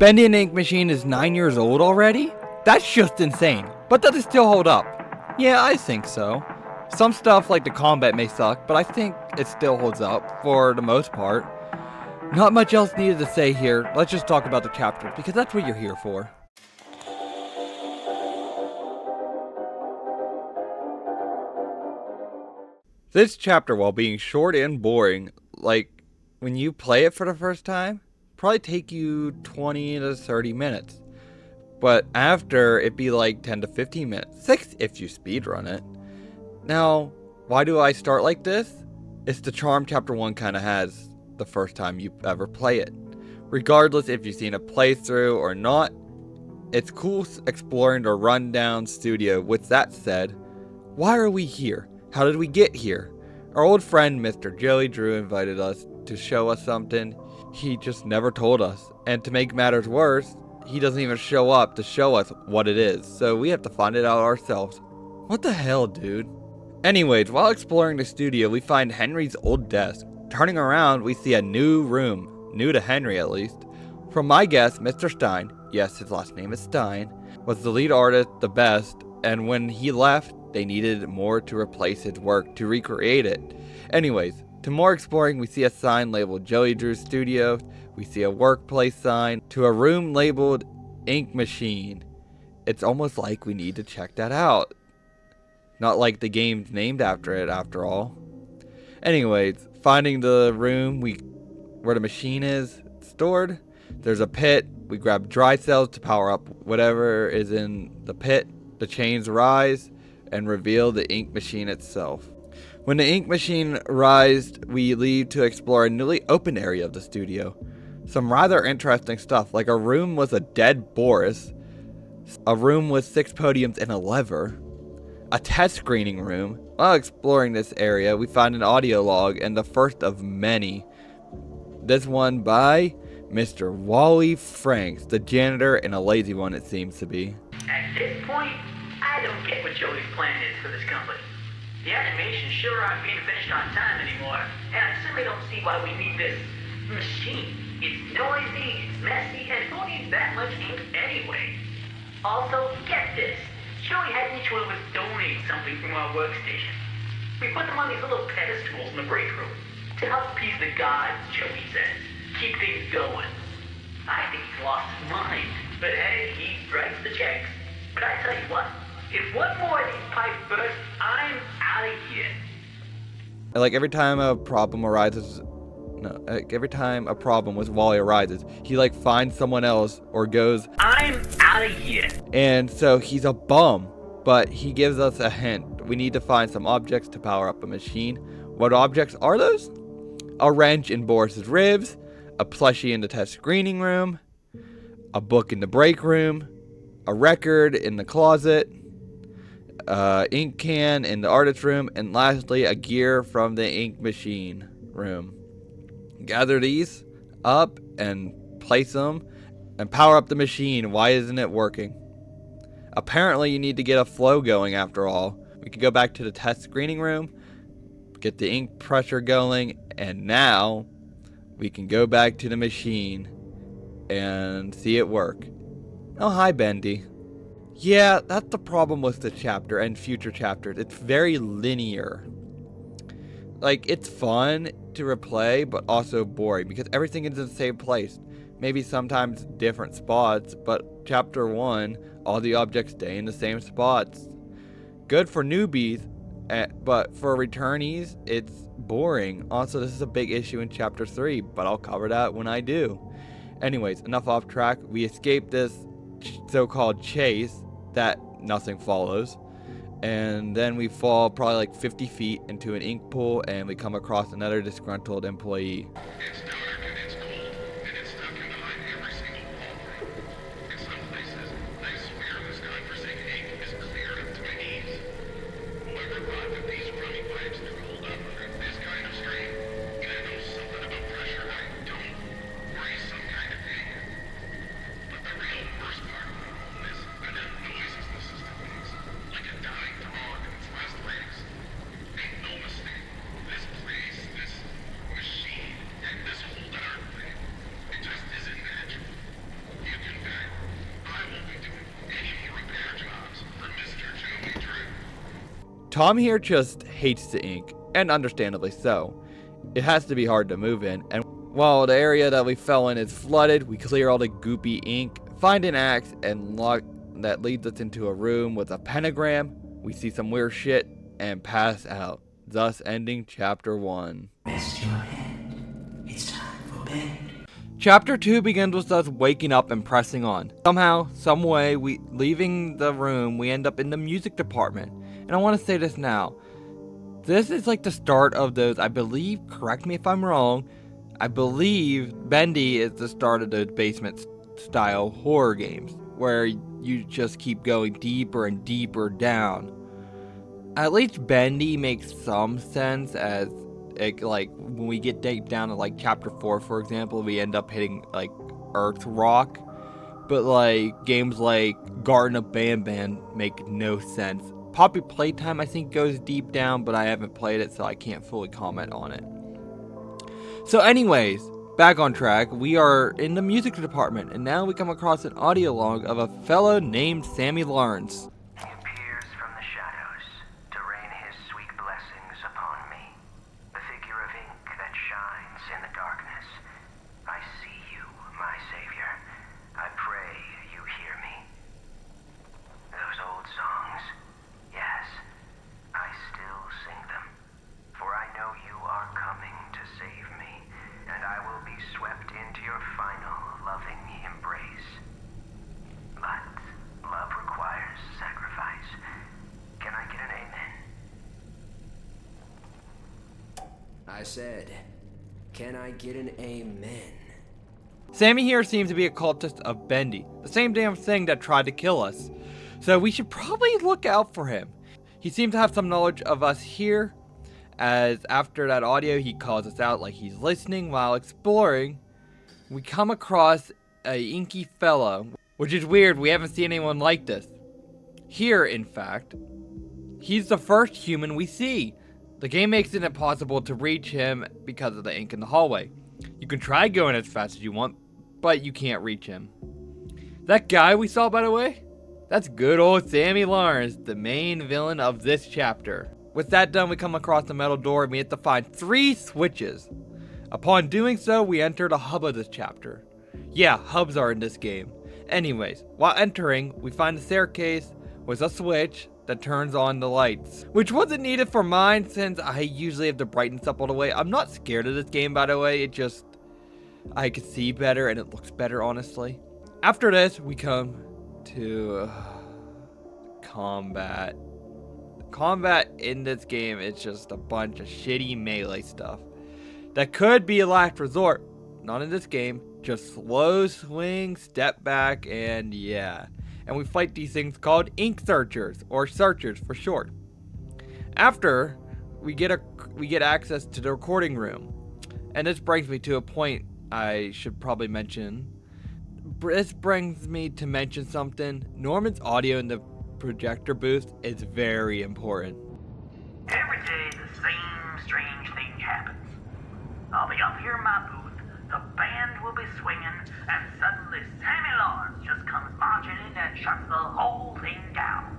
Bendy and Ink Machine is 9 years old already? That's just insane. But does it still hold up? Yeah, I think so. Some stuff like the combat may suck, but I think it still holds up for the most part. Not much else needed to say here. Let's just talk about the chapter, because that's what you're here for. This chapter, while being short and boring, like when you play it for the first time, probably take you 20 to 30 minutes. But after, it'd be like 10 to 15 minutes. 6 if you speedrun it. Now, why do I start like this? It's the charm chapter 1 kind of has the first time you ever play it. Regardless if you've seen a playthrough or not, it's cool exploring the rundown studio. With that said, why are we here? How did we get here? Our old friend Mr. Joey Drew invited us to show us something. He just never told us. And to make matters worse, he doesn't even show up to show us what it is. So we have to find it out ourselves. What the hell, dude? Anyways, while exploring the studio, we find Henry's old desk. Turning around, we see a new room. New to Henry, at least. From my guess, Mr. Stein, yes, his last name is Stein, was the lead artist, the best, and when he left, they needed more to replace his work to recreate it. Anyways, to more exploring, we see a sign labeled Joey Drew Studio. We see a workplace sign to a room labeled Ink Machine. It's almost like we need to check that out. Not like the game's named after it, after all. Anyways, finding the room where the machine is stored. There's a pit. We grab dry cells to power up whatever is in the pit. The chains rise and reveal the ink machine itself. When the ink machine rised, we leave to explore a newly opened area of the studio. Some rather interesting stuff, like a room with a dead Boris, a room with 6 podiums and a lever, a test screening room. While exploring this area, we find an audio log, and the first of many. This one by Mr. Wally Franks, the janitor, and a lazy one it seems to be. At this point, I don't get what Joey's plan is for this company. The animations sure aren't being finished on time anymore, and I certainly don't see why we need this machine. It's noisy, it's messy, and who needs that much ink anyway? Also, get this. Joey had each one of us donate something from our workstation. We put them on these little pedestals in the break room to help appease the gods, Joey says. Keep things going. I think he's lost his mind, but hey, he writes the checks. But I tell you what, if one more of these pipes burst, I'm out of here. Like every time a problem arises, every time a problem with Wally arises, he like finds someone else or goes, I'm out of here. And so he's a bum, but he gives us a hint. We need to find some objects to power up a machine. What objects are those? A wrench in Boris's ribs, a plushie in the test screening room, a book in the break room, a record in the closet, ink can in the artist room, and lastly, a gear from the ink machine room. Gather these up and place them and power up the machine. Why isn't it working? Apparently, you need to get a flow going after all. We can go back to the test screening room, get the ink pressure going, and now we can go back to the machine and see it work. Oh, hi, Bendy. Yeah, that's the problem with the chapter and future chapters. It's very linear. Like, it's fun to replay, but also boring because everything is in the same place. Maybe sometimes different spots, but chapter 1, all the objects stay in the same spots. Good for newbies, but for returnees, it's boring. Also, this is a big issue in chapter 3, but I'll cover that when I do. Anyways, enough off track. We escape this so-called chase that nothing follows. And then we fall probably like 50 feet into an ink pool, and we come across another disgruntled employee. It's dark and it's cold, and it's stuck in behind every single wall. In some places, I swear this godforsaken ink is clear up to my knees. Whoever thought that these running pipes could hold up under this kind of strain? And I know something about pressure I don't, or he's some kind of idiot. But the real worst part is the noises the system makes, like a dying dog in its last legs. Make no mistake, this place, this machine, and this whole Tom here just hates the ink, and understandably so. It has to be hard to move in, and while the area that we fell in is flooded, we clear all the goopy ink, find an axe, and lock that leads us into a room with a pentagram. We see some weird shit, and pass out, thus ending Chapter 1. Rest your head. It's time for bed. Chapter 2 begins with us waking up and pressing on. Somehow, some way, leaving the room, we end up in the music department. And I want to say this now. This is like the start of those, I believe, correct me if I'm wrong, I believe Bendy is the start of those basement style horror games, where you just keep going deeper and deeper down. At least Bendy makes some sense, as it, like when we get down to like chapter 4, for example, we end up hitting like Earth Rock. But like games like Garden of Banban make no sense. Poppy Playtime I think goes deep down, but I haven't played it, so I can't fully comment on it. So anyways, back on track, we are in the music department, and now we come across an audio log of a fellow named Sammy Lawrence. He appears from the shadows to rain his sweet blessings upon me. The figure of ink that shines in the darkness. I see you, my savior. I pray you hear me. Those old songs, yes, I still sing them. For I know you are coming to save me, and I will be swept into your final loving embrace. But love requires sacrifice. Can I get an amen? I said, can I get an amen? Sammy here seems to be a cultist of Bendy, the same damn thing that tried to kill us. So we should probably look out for him. He seems to have some knowledge of us here, as after that audio he calls us out like he's listening. While exploring, we come across a inky fellow, which is weird, we haven't seen anyone like this. Here, in fact, he's the first human we see. The game makes it impossible to reach him because of the ink in the hallway. You can try going as fast as you want, but you can't reach him. That guy we saw, by the way, that's good old Sammy Lawrence, the main villain of this chapter. With that done, we come across the metal door and we have to find 3 switches. Upon doing so, we enter the hub of this chapter. Yeah, hubs are in this game. Anyways, while entering, we find the staircase with a switch that turns on the lights, which wasn't needed for mine since I usually have the brightness up all the way. I'm not scared of this game, by the way, it just, I can see better and it looks better, honestly. After this, we come to combat. Combat in this game is just a bunch of shitty melee stuff that could be a last resort. Not in this game, just slow swing, step back, and yeah. And we fight these things called ink searchers, or searchers for short. After, we get access to the recording room. And this brings me to a point I should probably mention. This brings me to mention something. Norman's audio in the projector booth is very important. Every day the same strange thing happens. I'll be up here in my booth, the band will be swinging, and suddenly Sammy Lawrence just comes marching in and shuts the whole thing down.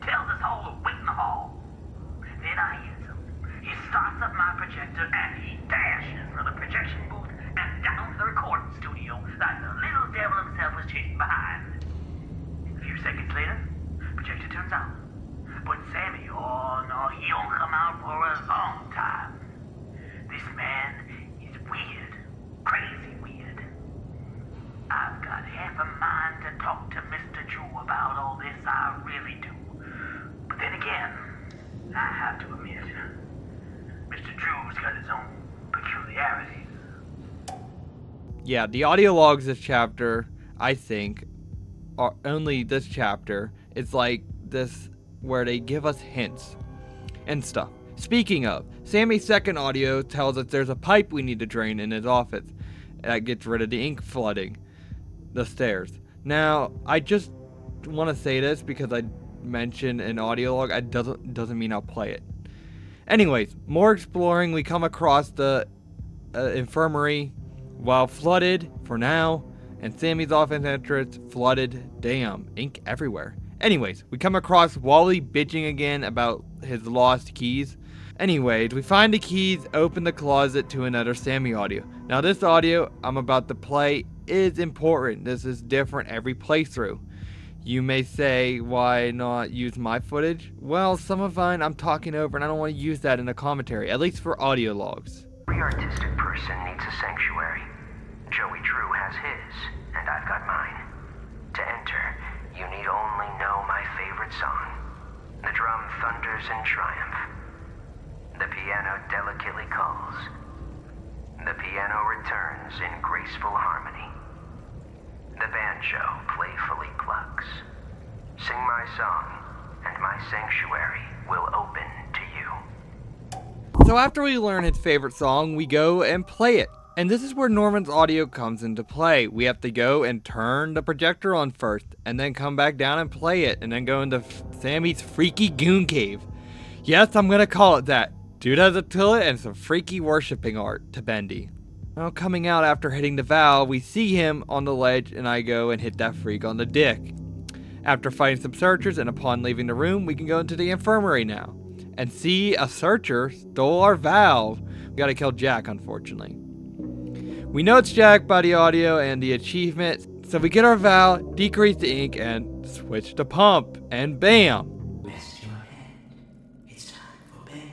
Tells us all to wait in the hall. Then I hit him. He starts up my projector and he dashes from the projection booth and down to the recording studio like the little devil himself was chasing behind. A few seconds later, projector turns on. But Sammy, oh no, he don't come out for a long time. This man is weird. Crazy weird. I've got half a mind to talk to Mr. Drew about all this, I really do. But then again, I have to admit, Mr. Drew's got his own peculiarities. Yeah, the audio logs this chapter, I think, are only this chapter. It's like this where they give us hints and stuff. Speaking of, Sammy's second audio tells us there's a pipe we need to drain in his office. That gets rid of the ink flooding the stairs. Now, I just want to say this because I mentioned an audio log. It doesn't mean I'll play it. Anyways, more exploring, we come across the infirmary while flooded for now, and Sammy's office entrance flooded. Damn, ink everywhere. Anyways, we come across Wally bitching again about his lost keys. Anyways, we find the keys, open the closet to another Sammy audio. Now this audio I'm about to play is important. This is different every playthrough. You may say, why not use my footage? Well, some of mine I'm talking over and I don't want to use that in a commentary, at least for audio logs. Every artistic person needs a sanctuary. Joey Drew has his, and I've got mine. To enter, you need only know my favorite song. The drum thunders in triumph. The piano delicately calls. The piano returns in graceful harmony. The banjo playfully plucks. Sing my song, and my sanctuary will open to you. So after we learn his favorite song, we go and play it. And this is where Norman's audio comes into play. We have to go and turn the projector on first, and then come back down and play it, and then go into Sammy's freaky goon cave. Yes, I'm gonna call it that. Dude has a tillet and some freaky worshipping art to Bendy. Well, coming out after hitting the valve, we see him on the ledge, and I go and hit that freak on the dick. After fighting some searchers, and upon leaving the room, we can go into the infirmary now. And see a searcher stole our valve. We gotta kill Jack, unfortunately. We know it's Jack by the audio and the achievement, so we get our valve, decrease the ink, and switch the pump, and bam! Rest your head. It's time for bed.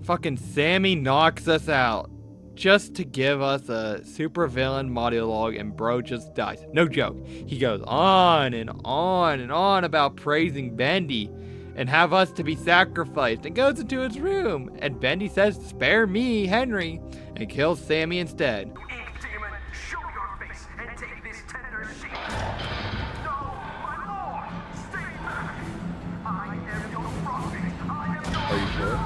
Fucking Sammy knocks us out just to give us a supervillain monologue, and bro just dies. No joke. He goes on and on and on about praising Bendy and have us to be sacrificed, and goes into his room, and Bendy says, "Spare me, Henry," and kills Sammy instead. Ink demon, show your face and take this tender seat. No, my lord, stay back. I am your prophet. I am your... Are you sure?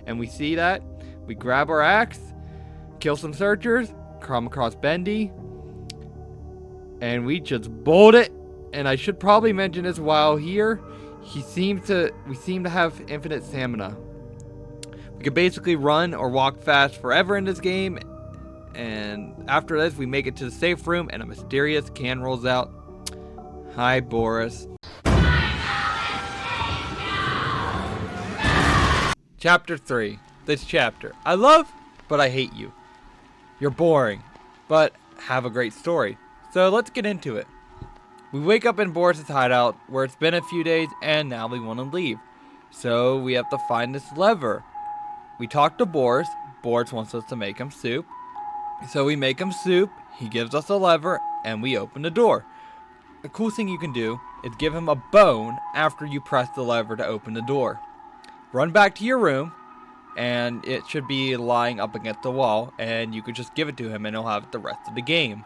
And we see that, we grab our axe, kill some searchers, come across Bendy, and we just bolt it. And I should probably mention this while here, we seem to have infinite stamina. We could basically run or walk fast forever in this game. And after this, we make it to the safe room, and a mysterious can rolls out. Hi, Boris. Chapter 3. This chapter. I love, but I hate you. You're boring, but have a great story. So let's get into it. We wake up in Boris's hideout, where it's been a few days, and now we want to leave. So we have to find this lever. We talk to Boris. Boris wants us to make him soup. So we make him soup, he gives us a lever, and we open the door. The cool thing you can do is give him a bone after you press the lever to open the door. Run back to your room, and it should be lying up against the wall, and you could just give it to him and he'll have it the rest of the game.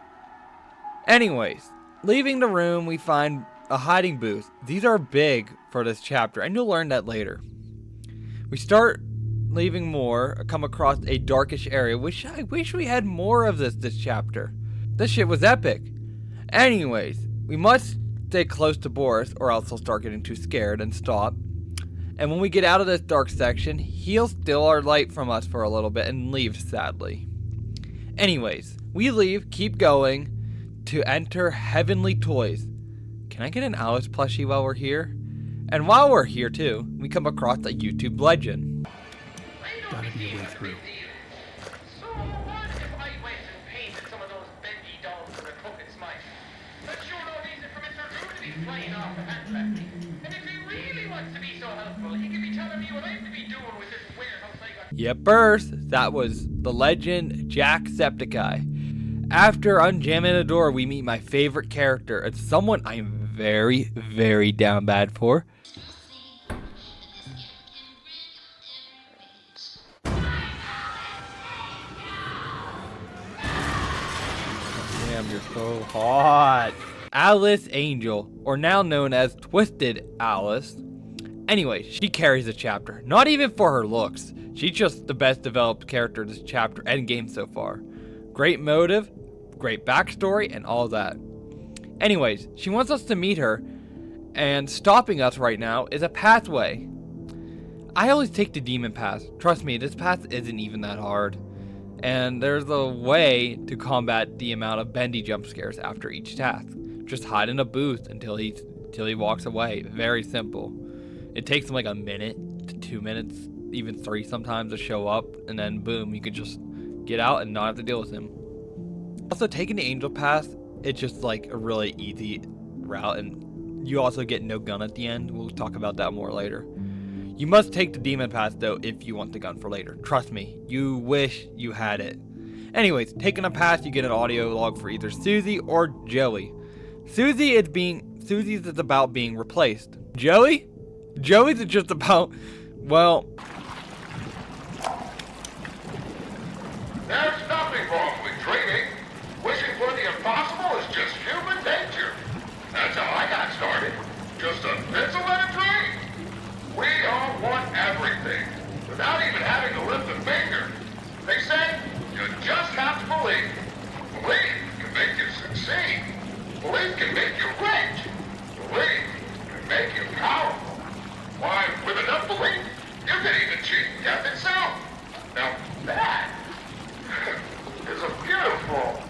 Anyways, leaving the room, we find a hiding booth. These are big for this chapter, and you'll learn that later. We start leaving more, come across a darkish area, I wish we had more of this chapter. This shit was epic. Anyways, we must stay close to Boris, or else he'll start getting too scared and stop. And when we get out of this dark section, he'll steal our light from us for a little bit and leave, sadly. Anyways, we leave, keep going, to enter Heavenly Toys. Can I get an Alice plushie while we're here? And while we're here too, we come across a YouTube legend. Gotta be a way through. So what if I went and painted some of those Bendy dolls for the puppet's mice? That's sure no reason for Mr. Drew to be flying off the handbag. And if he really wants to be so helpful, he could be telling me what I'm to be doing with this warehouse I got. Yep, burst. That was the legend Jacksepticeye. After unjamming the door, we meet my favorite character. It's someone I'm very, very down bad for. Damn, you're so hot. Alice Angel, or now known as Twisted Alice. Anyway, she carries the chapter. Not even for her looks. She's just the best developed character in this chapter and game so far. Great motive, great backstory, and all that. Anyways, she wants us to meet her, and stopping us right now is a pathway. I always take the demon path. Trust me, this path isn't even that hard. And there's a way to combat the amount of Bendy jump scares after each task. Just hide in a booth until he walks away. Very simple. It takes him like a minute to 2 minutes, even 3 sometimes to show up, and then boom, you can just get out and not have to deal with him. Also, taking the Angel Pass, it's just like a really easy route, and you also get no gun at the end. We'll talk about that more later. You must take the Demon Pass though if you want the gun for later. Trust me, you wish you had it. Anyways, taking a pass, you get an audio log for either Susie or Joey. Susie's is about being replaced. Joey's is just about, well, There's nothing wrong with dreaming. Wishing for the impossible is just human nature. That's how I got started. Just a pencil and a dream. We all want everything, without even having to lift a finger. They say, you just have to believe. Believe can make you succeed. Believe can make you rich. Believe can make you powerful. Why, with enough belief, you can even cheat death itself. Now that is a beautiful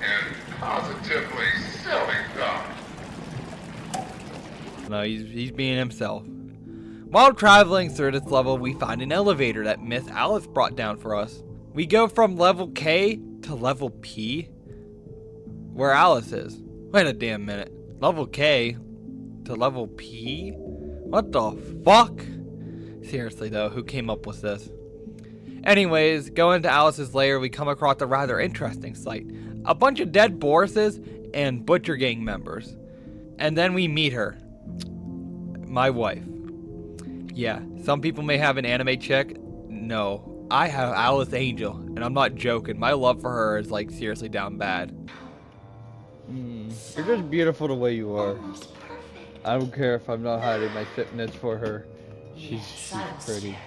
and positively silly thought. no, he's being himself. While traveling through this level, we find an elevator that Miss Alice brought down for us. We go from level K to level P, where Alice is. Wait a damn minute. Level K to level P? What the fuck? Seriously though, who came up with this? Anyways, going to Alice's lair, we come across a rather interesting sight. A bunch of dead Borises and Butcher Gang members. And then we meet her. My wife. Yeah, some people may have an anime chick. No, I have Alice Angel, and I'm not joking. My love for her is like seriously down bad. You're just beautiful the way you are. I don't care if I'm not hiding my fitness for her. She's pretty.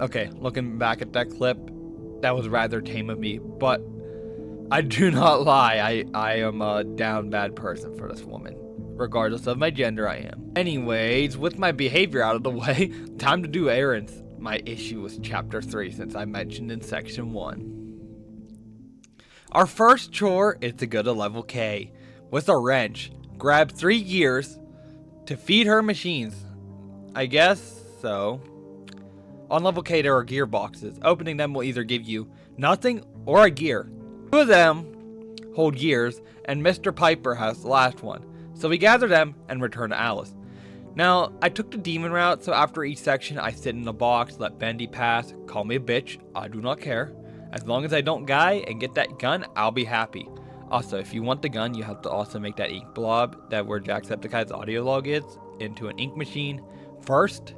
Okay, looking back at that clip, that was rather tame of me, but I do not lie. I am a down bad person for this woman. Regardless of my gender, I am. Anyways, with my behavior out of the way, time to do errands. My issue was chapter 3 since I mentioned in section 1. Our first chore is to go to level K. With a wrench, grab 3 gears to feed her machines. I guess so. On level K there are gearboxes. Opening them will either give you nothing or a gear. 2 of them hold gears, and Mr. Piper has the last one. So we gather them and return to Alice. Now, I took the demon route, so after each section I sit in a box, let Bendy pass, call me a bitch, I do not care. As long as I don't die and get that gun, I'll be happy. Also, if you want the gun, you have to also make that ink blob, that where Jacksepticeye's audio log is, into an ink machine first.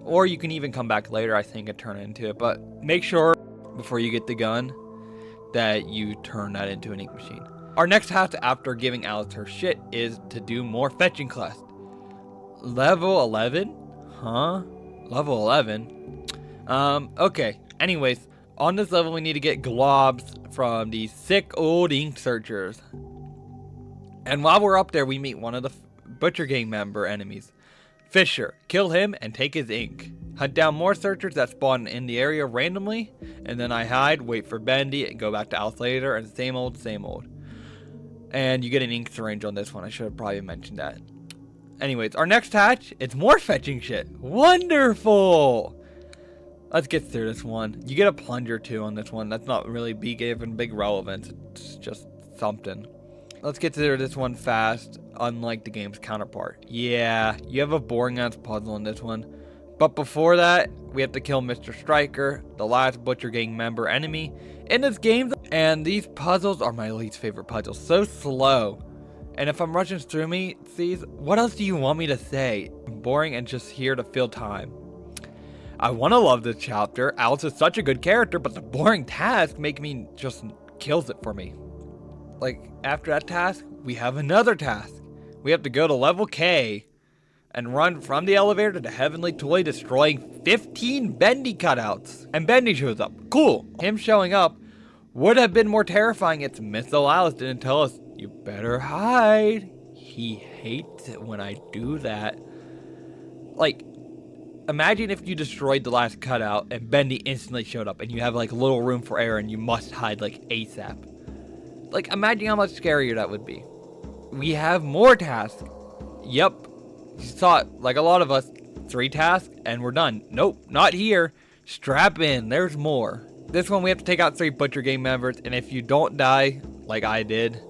Or you can even come back later, I think, and turn it into it. But make sure, before you get the gun, that you turn that into an ink machine. Our next task after giving Alice her shit is to do more fetching quests. Level 11? Huh? Level 11? Okay. Anyways, on this level we need to get globs from these sick old ink searchers. And while we're up there we meet one of the Butcher Gang member enemies. Fisher. Kill him and take his ink. Hunt down more searchers that spawn in the area randomly. And then I hide, wait for Bendy, and go back to Alice later, and same old, same old. And you get an ink syringe on this one. I should have probably mentioned that. Anyways, our next hatch, it's more fetching shit. Wonderful! Let's get through this one. You get a plunger too on this one. That's not really given big relevance. It's just something. Let's get through this one fast, unlike the game's counterpart. Yeah, you have a boring ass puzzle in this one. But before that, we have to kill Mr. Striker, the last Butcher Gang member enemy in this game. And these puzzles are my least favorite puzzles. So slow. And if I'm rushing through these, what else do you want me to say? I'm boring and just here to fill time. I want to love this chapter. Alice is such a good character, but the boring task just kills it for me. Like, after that task, we have another task. We have to go to level K and run from the elevator to the Heavenly Toy, destroying 15 Bendy cutouts. And Bendy shows up. Cool. Him showing up would have been more terrifying if Miss Alice didn't tell us, you better hide. He hates it when I do that. Like, imagine if you destroyed the last cutout and Bendy instantly showed up and you have like little room for error and you must hide like ASAP. Like, imagine how much scarier that would be. We have more tasks. Yep. You saw it, like a lot of us, 3 tasks and we're done. Nope, not here. Strap in, there's more. This one we have to take out 3 Butcher Gang members, and if you don't die, like I did,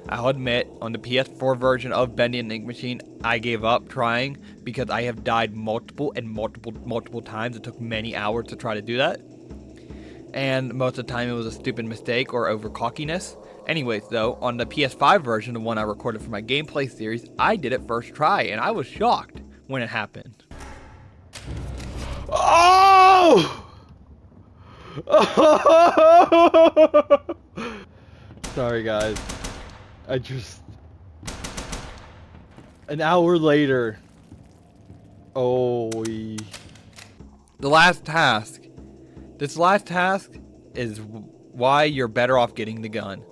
I'll admit, on the PS4 version of Bendy and Ink Machine, I gave up trying because I have died multiple times. It took many hours to try to do that. And most of the time it was a stupid mistake or over cockiness. Anyways, though, on the PS5 version, the one I recorded for my gameplay series, I did it first try, and I was shocked when it happened. Oh! Sorry, guys. An hour later. Oh. The last task. This last task is why you're better off getting the gun.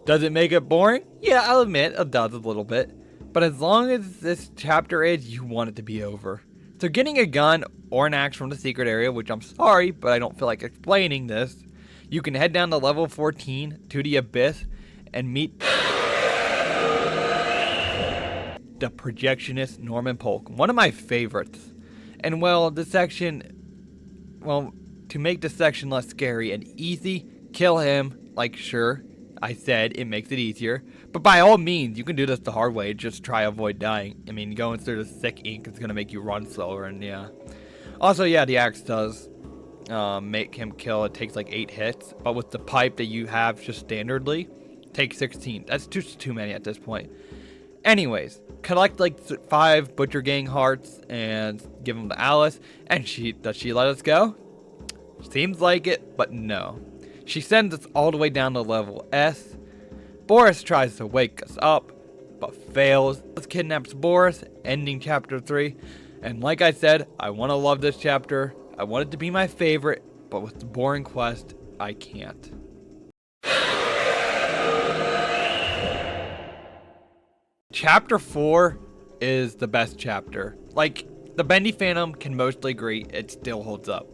Does it make it boring? Yeah, I'll admit it does a little bit. But as long as this chapter is, you want it to be over. So getting a gun or an axe from the secret area, which I'm sorry, but I don't feel like explaining this, you can head down to level 14 to the Abyss and meet the projectionist Norman Polk, one of my favorites. And well, to make this section less scary and easy, kill him. Like, sure, I said it makes it easier, but by all means, you can do this the hard way. Just try avoid dying. I mean, going through the thick ink is gonna make you run slower, and yeah. Also, yeah, the axe does make him kill. It takes like 8 hits, but with the pipe that you have just standardly, takes 16. That's too many at this point. Anyways, collect like 5 Butcher Gang hearts and give them to Alice, and does she let us go? Seems like it, but no. She sends us all the way down to level S. Boris tries to wake us up, but fails. Alice kidnaps Boris, ending chapter 3. And like I said, I want to love this chapter. I want it to be my favorite, but with the boring quest, I can't. Chapter 4 is the best chapter. Like, the Bendy Phantom can mostly agree, it still holds up.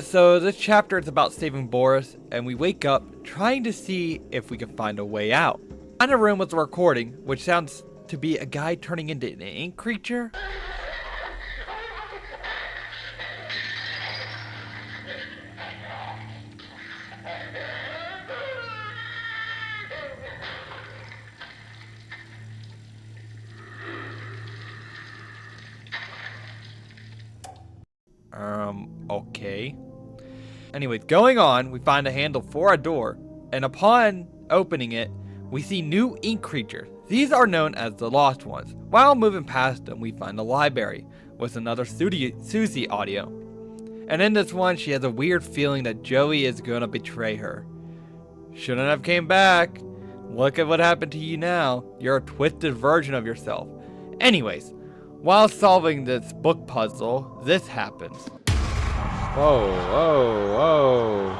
So this chapter is about saving Boris, and we wake up trying to see if we can find a way out. In a room with a recording, which sounds to be a guy turning into an ink creature. Okay. Anyways, going on, we find a handle for a door, and upon opening it, we see new ink creatures. These are known as the Lost Ones. While moving past them, we find a library with another Susie audio. And in this one, she has a weird feeling that Joey is gonna betray her. Shouldn't have came back. Look at what happened to you now. You're a twisted version of yourself. Anyways, while solving this book puzzle, this happens. Whoa, whoa, whoa.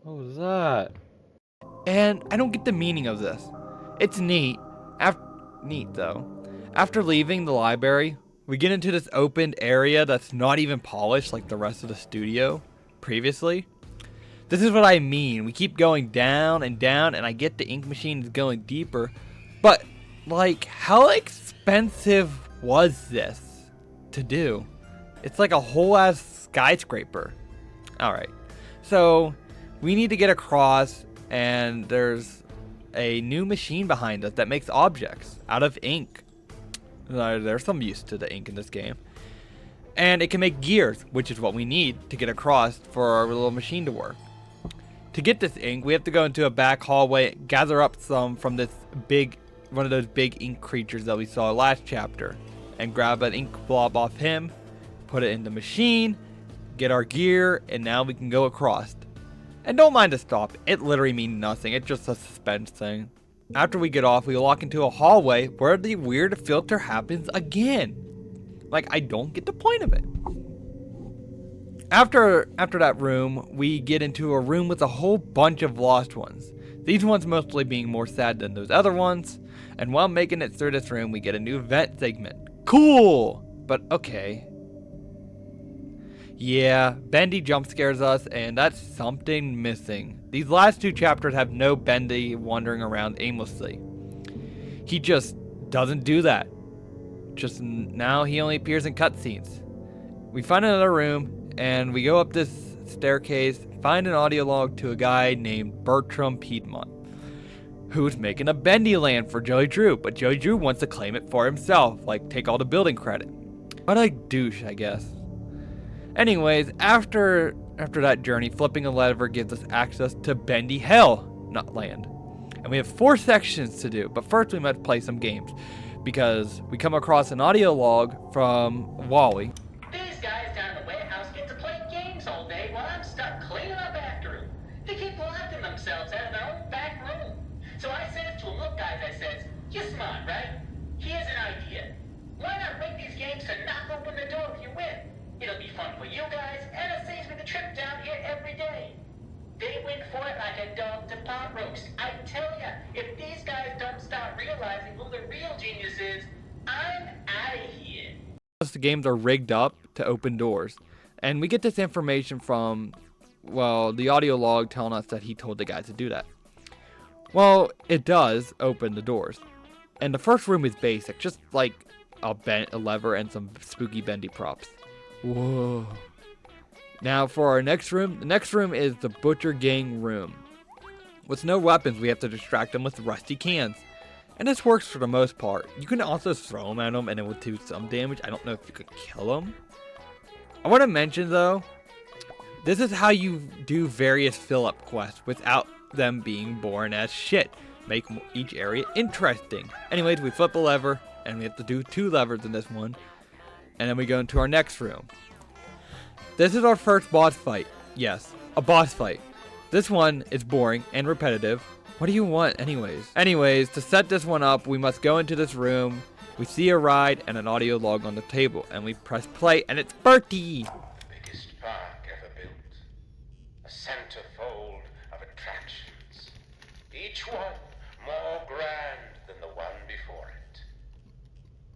What was that? And I don't get the meaning of this. It's neat. Neat though. After leaving the library, we get into this opened area that's not even polished like the rest of the studio previously. This is what I mean. We keep going down, and I get the ink machine is going deeper, but like, how expensive was this to do? It's like a whole ass skyscraper. Alright, so we need to get across, and there's a new machine behind us that makes objects out of ink. There's some use to the ink in this game. And it can make gears, which is what we need to get across for our little machine to work. To get this ink, we have to go into a back hallway, gather up some from this one of those big ink creatures that we saw last chapter, and grab an ink blob off him, put it in the machine, get our gear, and now we can go across. And don't mind the stop, it literally means nothing, it's just a suspense thing. After we get off, we walk into a hallway where the weird filter happens again. Like, I don't get the point of it. After that room, we get into a room with a whole bunch of lost ones. These ones mostly being more sad than those other ones. And while making it through this room, we get a new vent segment. Cool! But okay. Yeah, Bendy jump scares us, and that's something missing. These last 2 chapters have no Bendy wandering around aimlessly. He just doesn't do that. Just now he only appears in cutscenes. We find another room, and we go up this staircase, find an audio log to a guy named Bertram Piedmont, who's making a Bendy land for Joey Drew, but Joey Drew wants to claim it for himself, like take all the building credit. What a douche, I guess. Anyways, after that journey, flipping a lever gives us access to Bendy Hell, not land. And we have 4 sections to do, but first we must play some games, because we come across an audio log from Wally. These guys down at the warehouse get to play games all day while I'm stuck cleaning up after them. They keep locking themselves out of their own back room. So I says to them, look guys, I says, you're smart, right? Here's an idea. Why not make these games to knock open the door if you win? It'll be fun for you guys, and it saves me the trip down here every day. They went for it like a dog to pot roast. I tell ya, if these guys don't start realizing who the real genius is, I'm out of here. The games are rigged up to open doors. And we get this information from, well, the audio log telling us that he told the guy to do that. Well, it does open the doors. And the first room is basic, just like a lever and some spooky bendy props. Whoa. Now for our next room, the next room is the Butcher Gang room. With no weapons, we have to distract them with rusty cans. And this works for the most part. You can also throw them at them and it will do some damage. I don't know if you could kill them. I want to mention though, this is how you do various fill-up quests without them being boring as shit. Make each area interesting. Anyways, we flip a lever and we have to do 2 levers in this one. And then we go into our next room. This is our first boss fight. Yes, a boss fight. This one is boring and repetitive. What do you want anyways? Anyways, to set this one up, we must go into this room. We see a ride and an audio log on the table. And we press play and it's Bertie! Biggest park ever built. A centerfold of attractions. Each one more grand than the one before it.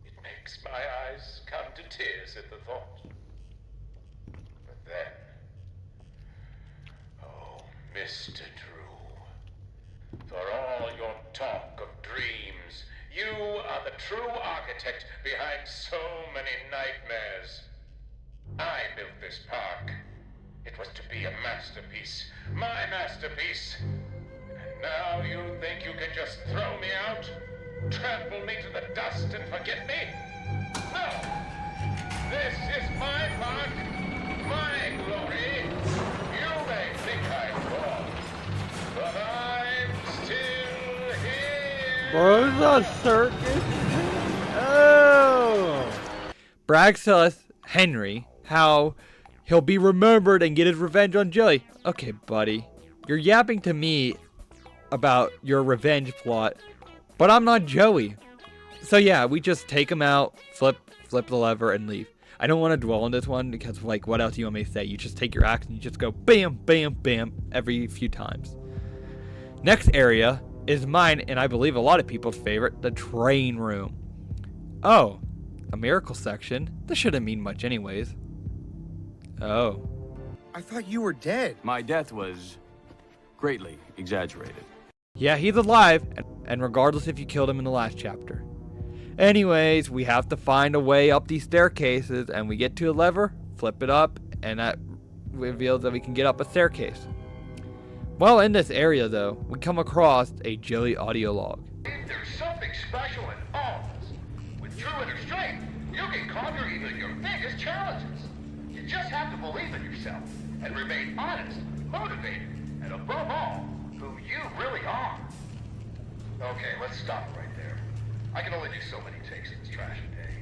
It makes my eyes come to tears at the thought. But then, oh, Mr. Drew, for all your talk of dreams, you are the true architect behind so many nightmares. I built this park. It was to be a masterpiece, my masterpiece. And now you think you can just throw me out? Trample me to the dust and forget me? No! This is my park, my glory. You may think I'm wrong, but I'm still here. Bro's a circus? Oh! Brags to us, Henry, how he'll be remembered and get his revenge on Joey. Okay, buddy. You're yapping to me about your revenge plot, but I'm not Joey. So yeah, we just take him out, flip the lever, and leave. I don't want to dwell on this one because, like, what else do you want me to say? You just take your axe and you just go bam, bam, bam every few times. Next area is mine, and I believe a lot of people's favorite, the train room. Oh, a miracle section? This shouldn't mean much anyways. Oh. I thought you were dead. My death was greatly exaggerated. Yeah, he's alive, and regardless if you killed him in the last chapter. Anyways, we have to find a way up these staircases, and we get to a lever, flip it up, and that reveals that we can get up a staircase. While in this area, though, we come across a Joey audio log. There's something special in all of us. With true inner strength, you can conquer even your biggest challenges. You just have to believe in yourself and remain honest, motivated, and above all, who you really are. Okay, let's stop right there. I can only do so many takes of this trash a day.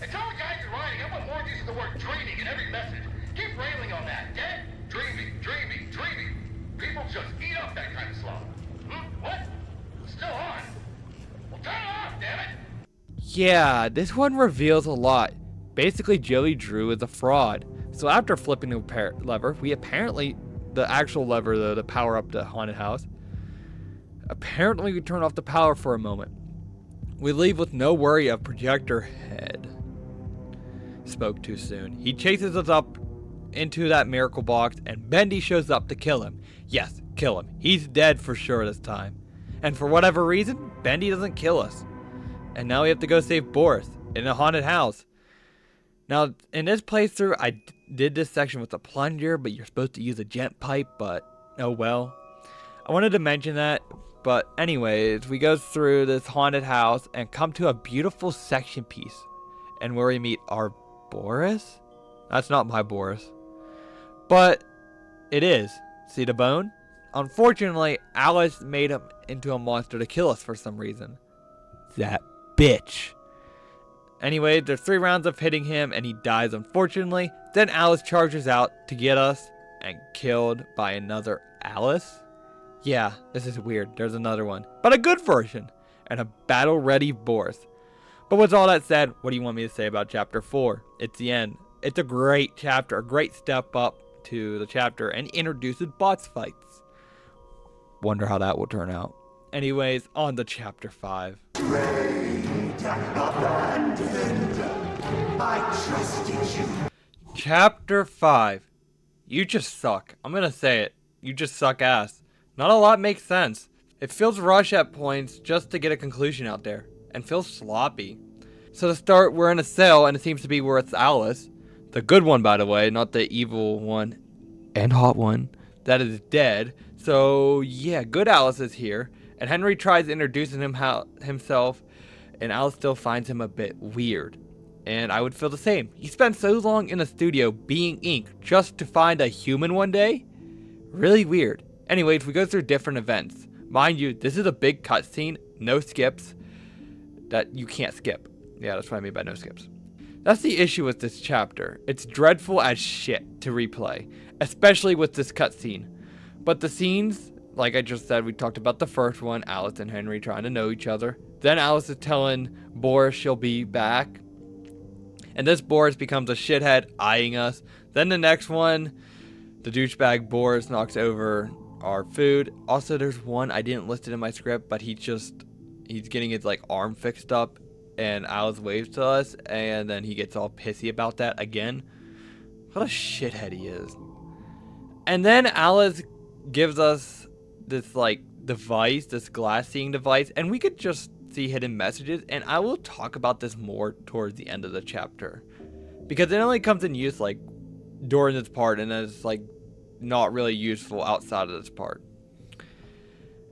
And tell the guys in writing how much more uses the word dreaming in every message. Keep railing on that, okay? Dreaming, dreaming, dreaming. People just eat up that kind of slop. What? Still on? Well, turn it off, damn it! Yeah, this one reveals a lot. Basically, Joey Drew is a fraud. So after flipping the lever, we apparently, the actual lever, the power up the haunted house, apparently we turn off the power for a moment. We leave with no worry of Projector Head. Spoke too soon. He chases us up into that miracle box, and Bendy shows up to kill him. Yes, kill him. He's dead for sure this time. And for whatever reason, Bendy doesn't kill us. And now we have to go save Boris in a haunted house. Now, in this playthrough, I did this section with a plunger, but you're supposed to use a gent pipe, but oh well. I wanted to mention that, but anyways, we go through this haunted house and come to a beautiful section piece, and where we meet our Boris? That's not my Boris. But it is. See the bone? Unfortunately, Alice made him into a monster to kill us for some reason. That bitch. Anyway, there's 3 rounds of hitting him and he dies unfortunately. Then Alice charges out to get us and killed by another Alice. Yeah, this is weird. There's another one, but a good version and a battle-ready Boris. But with all that said, what do you want me to say about chapter 4? It's the end. It's a great chapter, a great step up to the chapter, and introduces boss fights. Wonder how that will turn out. Anyways, on to chapter 5. I trusted you. Chapter 5. You just suck. I'm gonna say it. You just suck ass. Not a lot makes sense. It feels rushed at points just to get a conclusion out there, and feels sloppy. So to start, we're in a cell, and it seems to be where it's Alice. The good one, by the way, not the evil one and hot one that is dead. So yeah, good Alice is here, and Henry tries introducing himself, and Alice still finds him a bit weird. And I would feel the same. He spent so long in a studio being ink just to find a human one day? Really weird. Anyways, we go through different events. Mind you, this is a big cutscene, no skips, that you can't skip. Yeah, that's what I mean by no skips. That's the issue with this chapter. It's dreadful as shit to replay, especially with this cutscene. But the scenes, like I just said, we talked about the first one, Alice and Henry trying to know each other. Then Alice is telling Boris she'll be back. And this Boris becomes a shithead eyeing us. Then the next one, the douchebag Boris knocks over our food. Also, there's one, I didn't list it in my script, but he's getting his like arm fixed up. And Alice waves to us, and then he gets all pissy about that again. What a shithead he is. And then Alice gives us this like device, this glass seeing device, and we could just see hidden messages, and I will talk about this more towards the end of the chapter. Because it only comes in use like during this part, and then it's like not really useful outside of this part.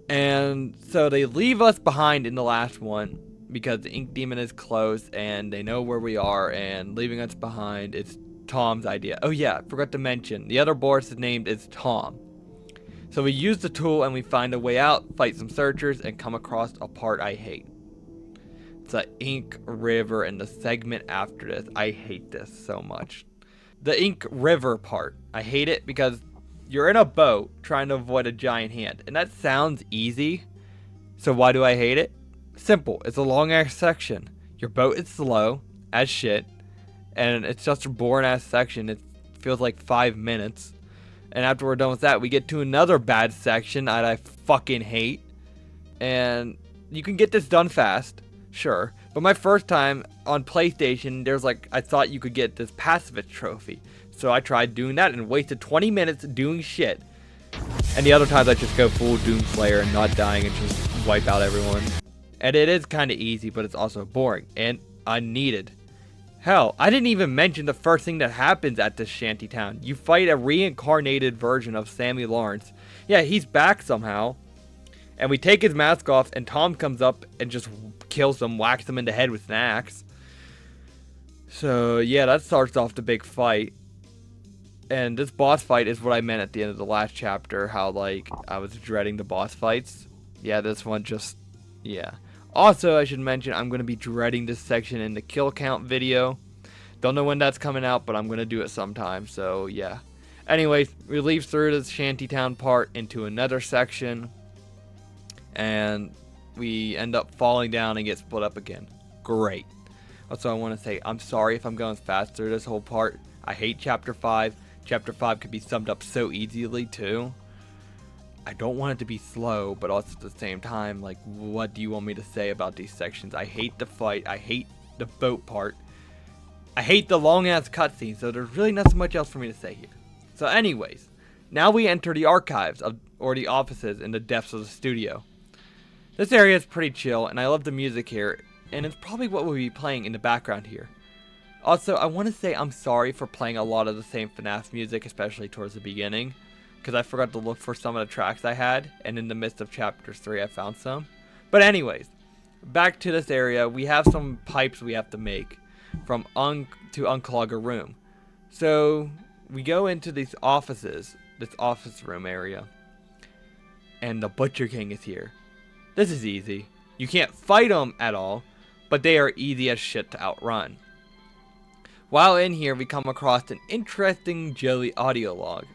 And so they leave us behind in the last one, because the ink demon is close and they know where we are, and leaving us behind is Tom's idea. Oh yeah, I forgot to mention, the other Boris named is Tom. So we use the tool and we find a way out, fight some searchers, and come across a part I hate. It's the ink river and the segment after this. I hate this so much. The ink river part. I hate it because you're in a boat trying to avoid a giant hand. And that sounds easy. So why do I hate it? Simple. It's a long ass section. Your boat is slow as shit, and it's just a boring ass section. It feels like 5 minutes, and after we're done with that, we get to another bad section that I fucking hate. And you can get this done fast, sure, but my first time on PlayStation, there's like, I thought you could get this pacifist trophy, so I tried doing that and wasted 20 minutes doing shit. And the other times I just go full Doomslayer and not dying and just wipe out everyone. And it is kind of easy, but it's also boring and unneeded. Hell, I didn't even mention the first thing that happens at this shantytown. You fight a reincarnated version of Sammy Lawrence. Yeah, he's back somehow. And we take his mask off, and Tom comes up and just kills him, whacks him in the head with an axe. So yeah, that starts off the big fight. And this boss fight is what I meant at the end of the last chapter, how like I was dreading the boss fights. Yeah, this one just, yeah. Also, I should mention, I'm going to be dreading this section in the kill count video. Don't know when that's coming out, but I'm going to do it sometime, so yeah. Anyways, we leave through this shantytown part into another section, and we end up falling down and get split up again. Great. Also, I want to say, I'm sorry if I'm going fast through this whole part. I hate Chapter 5. Chapter 5 could be summed up so easily, too. I don't want it to be slow, but also at the same time, like, what do you want me to say about these sections? I hate the fight. I hate the boat part. I hate the long-ass cutscene, so there's really not so much else for me to say here. So anyways, now we enter the archives, or the offices in the depths of the studio. This area is pretty chill, and I love the music here, and it's probably what we'll be playing in the background here. Also, I want to say I'm sorry for playing a lot of the same FNAF music, especially towards the beginning, because I forgot to look for some of the tracks I had, and in the midst of chapters 3 I found some. But anyways, back to this area, we have some pipes we have to make from to unclog a room. So we go into these offices, this office room area, and the Butcher King is here. This is easy. You can't fight them at all, but they are easy as shit to outrun. While in here, we come across an interesting Joey audio log.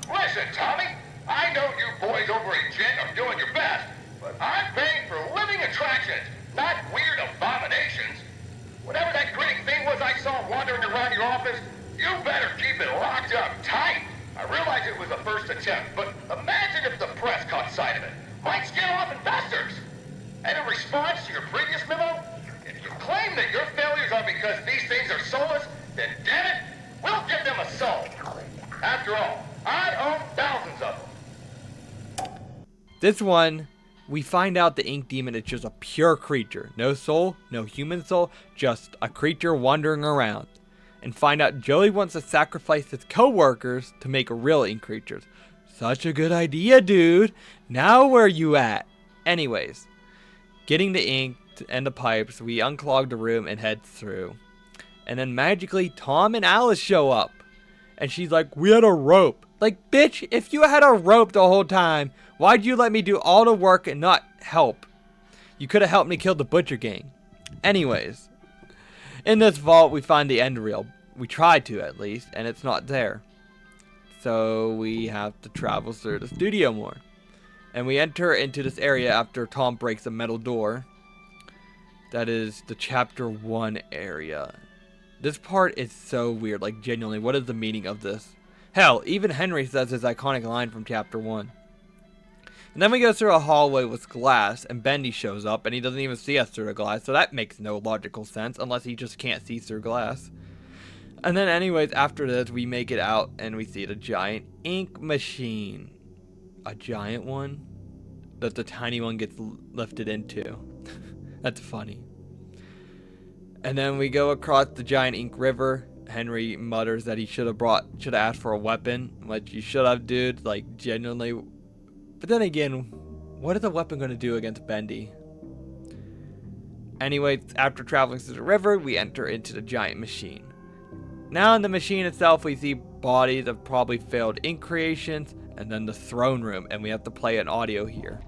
Listen, Tommy, I know you boys over at Gent are doing your best, but I'm paying for living attractions, not weird abominations. Whatever that grinning thing was I saw wandering around your office, you better keep it locked up tight. I realize it was a first attempt, but imagine if the press caught sight of it. Might scare off investors. And in response to your previous memo, if you claim that your failures are because these things are soulless, then damn it, we'll give them a soul. After all, I own thousands of them. This one, we find out the ink demon is just a pure creature. No soul, no human soul, just a creature wandering around. And find out Joey wants to sacrifice his co-workers to make real ink creatures. Such a good idea, dude. Now where you at? Anyways, getting the ink and the pipes, we unclog the room and head through. And then magically, Tom and Alice show up. And she's like, we had a rope. Like, bitch, if you had a rope the whole time, why'd you let me do all the work and not help? You could have helped me kill the Butcher Gang. Anyways, in this vault, we find the end reel. We tried to, at least, and it's not there. So we have to travel through the studio more. And we enter into this area after Tom breaks a metal door. That is the chapter 1 area. This part is so weird, like genuinely, what is the meaning of this? Hell, even Henry says his iconic line from chapter 1. And then we go through a hallway with glass, and Bendy shows up, and he doesn't even see us through the glass, so that makes no logical sense, unless he just can't see through glass. And then anyways, after this, we make it out, and we see the giant ink machine. A giant one? That the tiny one gets lifted into. That's funny. And then we go across the giant ink river. Henry mutters that he should have asked for a weapon, which you should have, dude. Like, genuinely. But then again, what is a weapon going to do against Bendy? Anyways, after traveling through the river, we enter into the giant machine. Now in the machine itself, we see bodies of probably failed ink creations, and then the throne room, and we have to play an audio here.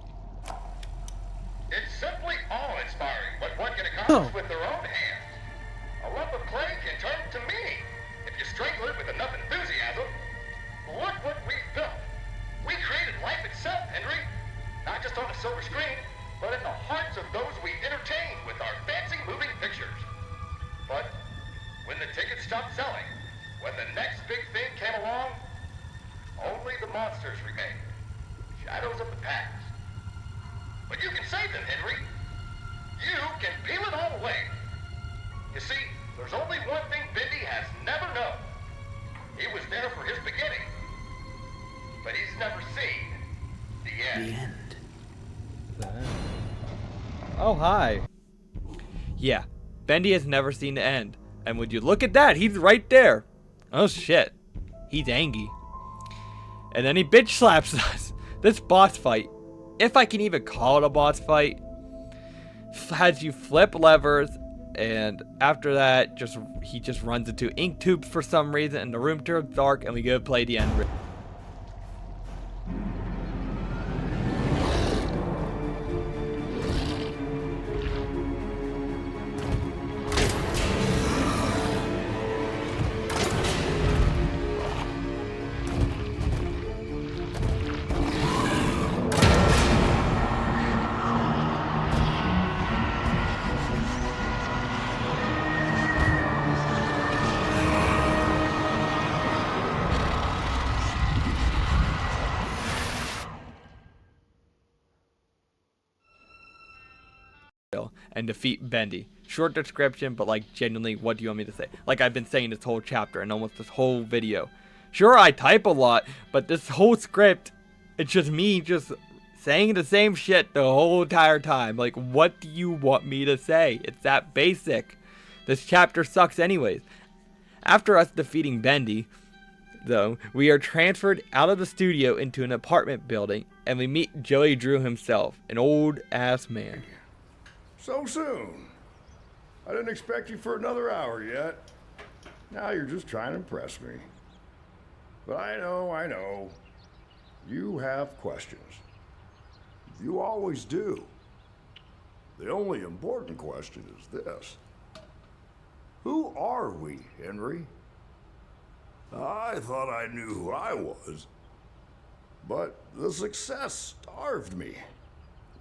It's simply awe-inspiring what one can accomplish with their own hands. A lump of clay can turn to meaning if you strangle it with enough enthusiasm. Look what we built. We created life itself, Henry. Not just on a silver screen, but in the hearts of those we entertain with our fancy moving pictures. But when the tickets stopped selling, when the next big thing came along, only the monsters remain. Shadows of the past. But you can save them, Henry. You can peel it all away. You see, there's only one thing Bendy has never known. He was there for his beginning, but he's never seen the end. The end. Oh, hi. Yeah, Bendy has never seen the end. And would you look at that? He's right there. Oh shit. He's angry. And then he bitch slaps us. This boss fight, if I can even call it a boss fight, has you flip levers, and after that, he just runs into ink tubes for some reason, and the room turns dark, and we go play the end. and defeat Bendy. Short description, but like genuinely, what do you want me to say? Like I've been saying this whole chapter and almost this whole video. Sure, I type a lot, but this whole script, it's just me just saying the same shit the whole entire time. Like, what do you want me to say? It's that basic. This chapter sucks anyways. After us defeating Bendy, though, we are transferred out of the studio into an apartment building, and we meet Joey Drew himself, an old-ass man. So soon. I didn't expect you for another hour yet. Now you're just trying to impress me. But I know. You have questions. You always do. The only important question is this. Who are we, Henry? I thought I knew who I was. But the success starved me.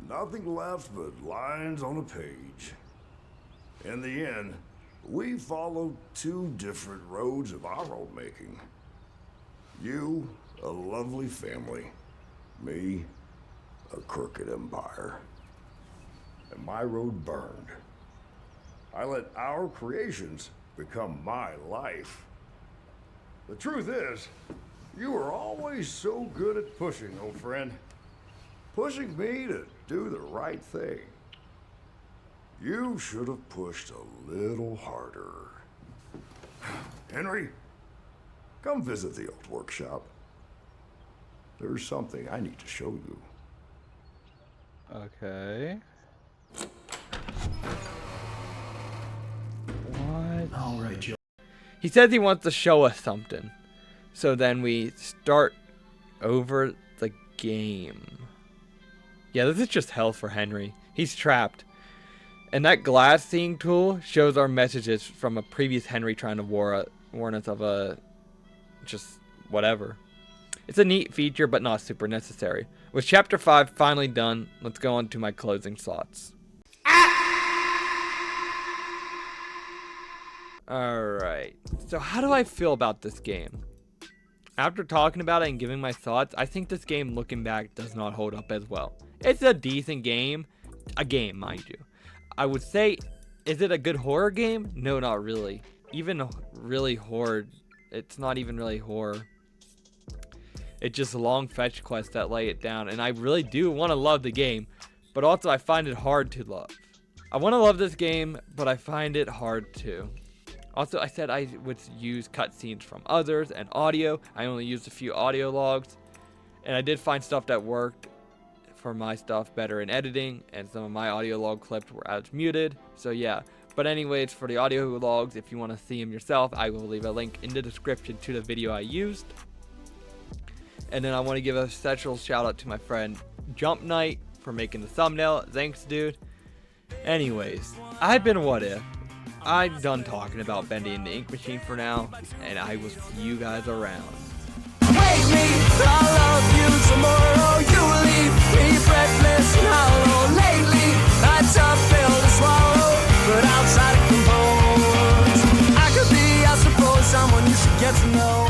Nothing left but lines on a page. In the end, we followed two different roads of our own making. You, a lovely family. Me, a crooked empire. And my road burned. I let our creations become my life. The truth is, you were always so good at pushing, old friend. Pushing me to do the right thing. You should have pushed a little harder. Henry, come visit the old workshop. There's something I need to show you. Okay. What? All right, Joe. He says he wants to show us something. So then we start over the game. Yeah, this is just hell for Henry. He's trapped. And that glass seeing tool shows our messages from a previous Henry trying to warn us of a just whatever. It's a neat feature, but not super necessary. With chapter 5 finally done, let's go on to my closing thoughts. Alright, so how do I feel about this game? After talking about it and giving my thoughts, I think this game, looking back, does not hold up as well. It's a decent game. A game, mind you. I would say, is it a good horror game? No, not really. Even really horror, it's not even really horror. It's just long fetch quests that lay it down, and I really do want to love the game, but also I find it hard to love. I want to love this game, but I find it hard to. Also, I said I would use cutscenes from others and audio. I only used a few audio logs, and I did find stuff that worked for my stuff better in editing, and some of my audio log clips were as muted, so yeah. But anyways, for the audio logs, if you want to see them yourself, I will leave a link in the description to the video I used. And then I want to give a special shout out to my friend Jump Knight for making the thumbnail. Thanks, dude. Anyways, I've been What If. I'm done talking about Bendy and the Ink Machine for now, and I will see you guys around. Wake me, I love you tomorrow. You leave me breathless and hollow. Lately, that's a pill to swallow, but outside it composed. I could be, I suppose, someone you should get to know.